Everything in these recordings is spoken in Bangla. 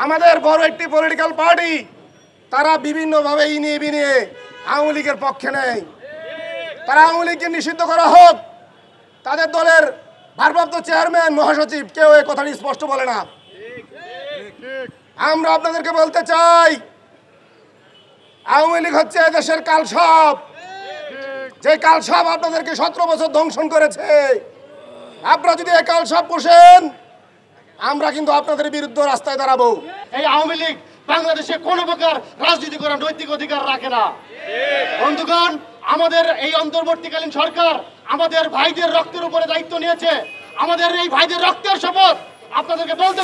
আমাদের বড় একটি পলিটিক্যাল পার্টি তারা বিভিন্নভাবে ইনিয়ে বিনিয়ে আওয়ামী লীগের পক্ষে নেই। তারা আওয়ামী লীগকে নিষিদ্ধ করা হোক, তাদের দলের ভারপ্রাপ্ত চেয়ারম্যান মহাসচিব কেউ এই কথাটি স্পষ্ট বলে না। আমরা আপনাদেরকে বলতে চাই, আওয়ামী লীগ হচ্ছে দেশের কালসাপ, যে কালসাপ আপনাদেরকে 17 বছর ধ্বংসন করেছে। আপনারা যদি এই কালসাপ পোষেন, আমরা কিন্তু আপনাদের বিরুদ্ধে রাস্তায় দাঁড়াবো। এই আওয়ামী লীগ বাংলাদেশে কোনো প্রকার রাজনীতি করার নৈতিক অধিকার রাখে না। বন্ধুগণ, আমাদের এই অন্তর্বর্তীকালীন সরকার আমাদের ভাইদের রক্তের উপরে দায়িত্ব নিয়েছে। আমাদের এই ভাইদের রক্তের শপথ আপনাদেরকে বলতে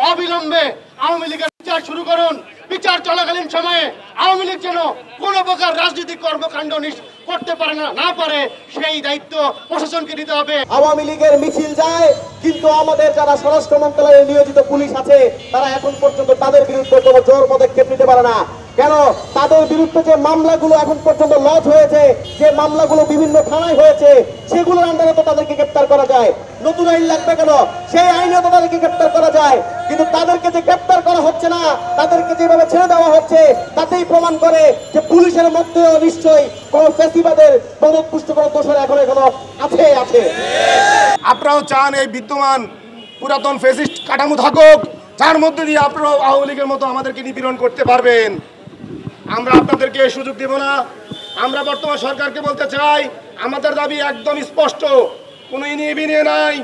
অবিলম্বে আওয়ামী লীগের বিচার শুরু করুন। বিচার চলাকালীন সময়ে আওয়ামী লীগ যেন কোনো প্রকার রাজনৈতিক কর্মকাণ্ড করতে পারে না পারে, সেই দায়িত্ব প্রশাসনকে নিতে হবে। আওয়ামী লীগের মিছিল যায়, কিন্তু আমাদের যারা স্বরাষ্ট্র মন্ত্রণালয়ে নিয়োজিত পুলিশ আছে তারা এখন পর্যন্ত তাদের বিরুদ্ধে কোনো জোর পদক্ষেপ নিতে পারে না। কেন? তাদের বিরুদ্ধে যে মামলাগুলো এখন পর্যন্ত লজ হয়েছে, যে মামলাগুলো বিভিন্ন থানায় হয়েছে, সেগুলোর আন্ডারে তো তাদেরকে গ্রেপ্তার করা যায়। নতুন আইন লাগবে কেন? সেই আইনে তো তাদেরকে গ্রেপ্তার করা যায়। কিন্তু তাদেরকে যে গ্রেপ্তার করা হচ্ছে না, তাদেরকে যেভাবে ছেড়ে দেওয়া হচ্ছে, তাতেই প্রমাণ করে যে পুলিশের মধ্যেও নিশ্চয়ই কোন ফ্যাসিবাদের পদপুষ্ট কোনো দোষর এখনো আছে। আপনারাও চান এই বিদ্যমান পুরাতন ফ্যাসিস্ট কাঠামো থাকুক, যার মধ্যে দিয়ে আপনারাও আওয়ামী লীগের মতো আমাদেরকে নিপীড়ন করতে পারবেন। আমরা আপনাদেরকে সুযোগ দেব না। আমরা বর্তমান সরকারকে বলতে চাই, আমাদের দাবি একদম স্পষ্ট, কোনো ইনিয়ে বিনিয়ে নাই।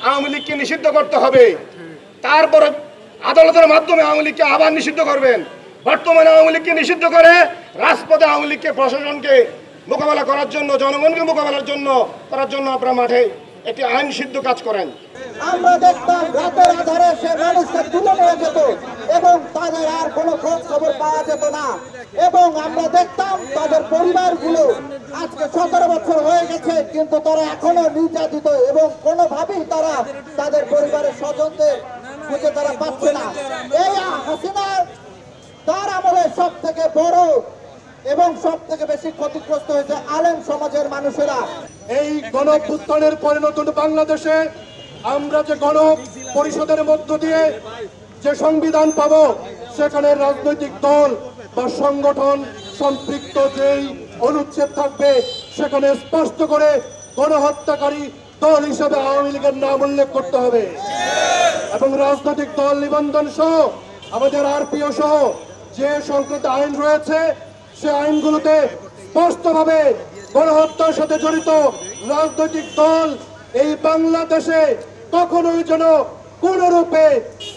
আওয়ামী লীগকে নিষিদ্ধ করতে হবে, তারপরে আদালতের মাধ্যমে আওয়ামী লীগকে আবার নিষিদ্ধ করবেন। বর্তমানে আওয়ামী লীগকে নিষিদ্ধ করে রাজপথে আওয়ামী লীগকে, প্রশাসনকে মোকাবেলা করার জন্য, জনগণকে মোকাবেলার করার জন্য আপনারা মাঠে একটি আইন সিদ্ধ কাজ করেন। আমরা দেখতাম রাতের আধারে সে মানুষকে তুলে নিয়ে যেত এবং তাদের আর কোনো খোঁজ খবর পাওয়া যেত না। এবং আমরা দেখতাম তাদের পরিবারগুলো আজকে 17 বছর হয়ে গেছে, কিন্তু তারা এখনো নির্যাতিত এবং কোনোভাবেই তারা তাদের পরিবারের স্বজনদের খুঁজে তারা পাচ্ছে না। এই হাসিনার তার আমলে সব থেকে বড় এবং সব থেকে বেশি ক্ষতিগ্রস্ত হয়েছে আলেম সমাজের মানুষেরা। এই গণঅভ্যুত্থানের পরিণত বাংলাদেশে আমরা যে গণ পরিষদের মধ্য দিয়ে যে সংবিধান পাব, সেখানে রাজনৈতিক দল বা সংগঠন সম্পৃক্ত যেই অনুচ্ছেদ থাকবে, সেখানে স্পষ্ট করে গণহত্যাকারী দল হিসেবে আওয়ামী লীগের নাম উল্লেখ করতে হবে এবং রাজনৈতিক দল নিবন্ধন সহ আমাদের আরপিও সহ যে সংক্রান্ত আইন রয়েছে, সে আইনগুলোতে স্পষ্টভাবে গণহত্যার সাথে জড়িত রাজনৈতিক দল এই বাংলাদেশে কখনোই যেন কোন রূপে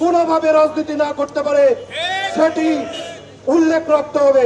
কোনোভাবে রাজনীতি না করতে পারে, সেটি উল্লেখ রাখতে হবে।